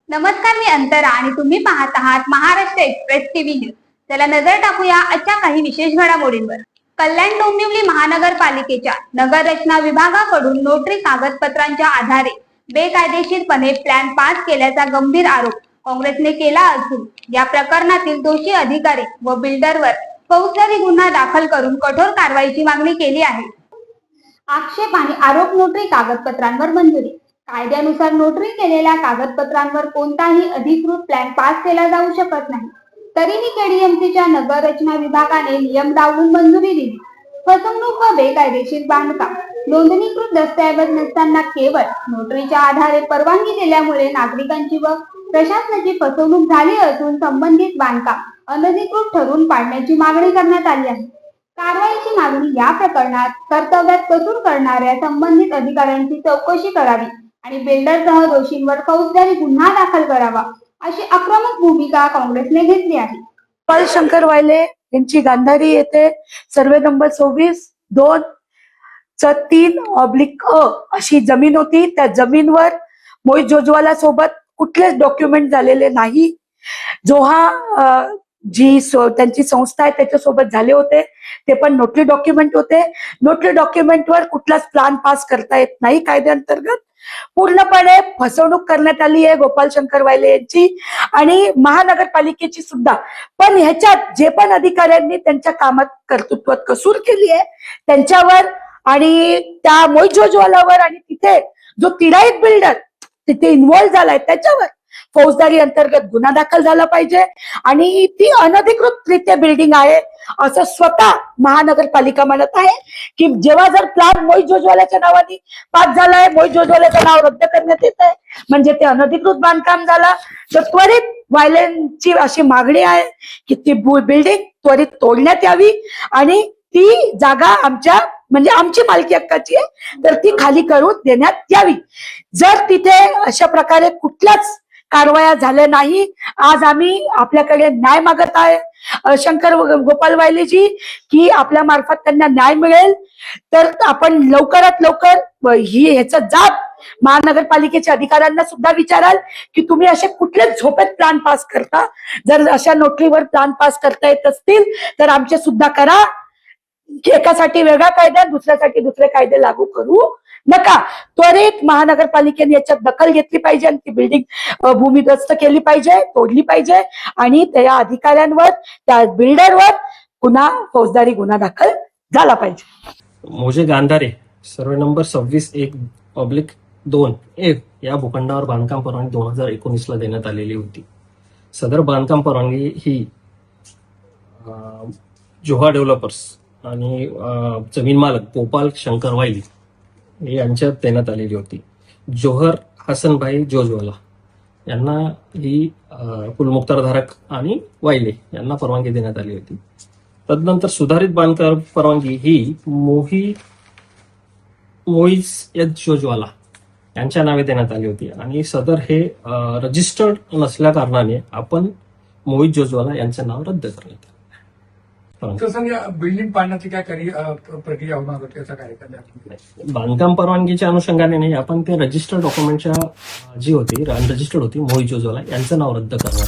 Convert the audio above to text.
नमस्कार, मी अंतरा आणि तुम्ही पाहत आहात महाराष्ट्र एक्सप्रेस टीव्ही न्यूज. चला नजर टाकूया आजच्या काही विशेष घडामोडींवर. कल्याण डोंबिवली महानगरपालिकेच्या नगर रचना विभागाकडून नोटरी कागदपत्रांच्या आधारे बेकायदेशीरपणे प्लॅन पास केल्याचा गंभीर आरोप काँग्रेसने केला असून या प्रकरणातील दोषी अधिकारी व बिल्डरवर फौजदारी गुन्हा दाखल करून कठोर कारवाईची मागणी केली आहे. आक्षेप आणि आरोप. नोटरी कागदपत्रांवर मंजुरी. कायद्यानुसार नोटरी केलेल्या कागदपत्रांवर कोणताही अधिकृत प्लॅन पास केला जाऊ शकत नाही. तरीही केडीएमसीच्या नगर रचना विभागाने नियम डावलून मंजुरी दिली. फसवणूक व बेकायदेशीर बांधकाम. नोंदणीकृत दस्तऐवज नसताना केवळ नोटरीच्या आधारे परवानगी दिल्यामुळे नागरिकांची व प्रशासनाची फसवणूक झाली असून संबंधित बांधकाम अनधिकृत ठरवून पाडण्याची मागणी करण्यात आली आहे. कारवाईची मागणी. या प्रकरणात कर्तव्यात कसूर करणाऱ्या संबंधित अधिकाऱ्यांची चौकशी करावी आणि बिल्डरसह दोषींवर फौजदारी गुन्हा दाखल करावा, अशी आक्रमक भूमिका काँग्रेसने घेतली आहे. गोपाल शंकर वायले यांची गांधारी येथे सर्वे नंबर 26/2/3/अ अशी जमीन होती. त्या जमीनवर मोहित जोजवाला सोबत कुठलेच डॉक्युमेंट झालेले नाही. जो हा त्यांची संस्था आहे त्याच्यासोबत झाले होते ते पण नोटरी डॉक्युमेंट होते. नोटरी डॉक्युमेंटवर कुठलाच प्लान पास करता येत नाही. कायद्याअंतर्गत पूर्णपणे फसवणूक करण्यात आली आहे गोपाल शंकर वायले यांची आणि महानगरपालिकेची सुद्धा. पण ह्याच्यात जे पण अधिकाऱ्यांनी त्यांच्या कामात कर्तृत्वात कसूर केली आहे त्यांच्यावर आणि त्या मोहित जोजवालावर आणि तिथे जो तिराईत बिल्डर तिथे इन्व्हॉल्व्ह झालाय त्याच्यावर फौजदारी अंतर्गत गुन्हा दाखल झाला पाहिजे. आणि ती अनधिकृतरित्या बिल्डिंग आहे असं स्वतः महानगरपालिका म्हणत आहे की जेव्हा जर प्लॅन मोहित जोजवाल्याच्या नावाने पास झालाय, मोहित जोजवाल्याचं नाव रद्द करण्यात येत आहे म्हणजे ते अनधिकृत बांधकाम झाला. तर त्वरित वायलेंची अशी मागणी आहे की ती बिल्डिंग त्वरित तोडण्यात यावी आणि ती जागा म्हणजे आमची मालकी हक्काची आहे तर ती खाली करून देण्यात यावी. जर तिथे अशा प्रकारे कुठल्याच कारवाया झाल्या नाही, आज आम्ही आपल्याकडे न्याय मागत आहे शंकर गोपाल वायलेजी की आपल्या मार्फत त्यांना न्याय मिळेल. तर आपण लवकरात लवकर ह्याचा जाब महानगरपालिकेच्या अधिकाऱ्यांना सुद्धा विचाराल की तुम्ही असे कुठलेच झोपेत प्लॅन पास करता. जर अशा नोटरीवर प्लॅन पास करता येत असतील तर आमचे सुद्धा करा. एकासाठी वेगळा कायदा, दुसऱ्यासाठी दुसरे कायदे लागू करू नका. त्वरित महानगरपालिकेने याच्यात दखल घेतली पाहिजे आणि ती बिल्डिंग भूमिगस्त केली पाहिजे, तोडली पाहिजे आणि त्या अधिकाऱ्यांवर त्या बिल्डरवर फौजदारी गुन्हा दाखल झाला पाहिजे. मोजे गांधारे सर्वे नंबर 26/1/2 या भूखंडावर बांधकाम परवानगी 2019 ला देण्यात आलेली होती. सदर बांधकाम परवानगी ही जोहा डेव्हलपर्स आणि जमीन मालक गोपाल शंकर वायले यांच्यात देण्यात आलेली होती. जोहर हसनभाई जोजवाला यांना ही कुलमुक्तारधारक आणि वायले यांना परवानगी देण्यात आली होती. तदनंतर सुधारित बांधकाम परवानगी ही मोईस जोजवाला यांच्या नावे देण्यात आली होती आणि सदर हे रजिस्टर्ड नसल्या कारणाने आपण मोहित जोजवाला यांचं नाव रद्द करण्यात आलं. बिल्डिंग पाडण्याची काय प्रक्रिया होणार होती याचा कार्यक्रम बांधकाम परवानगीच्या अनुषंगाने नाही, आपण ते रजिस्टर्ड डॉक्युमेंटच्या जी होती अनरजिस्टर्ड होती मोहित जोजवाला यांचं नाव रद्द करण्यात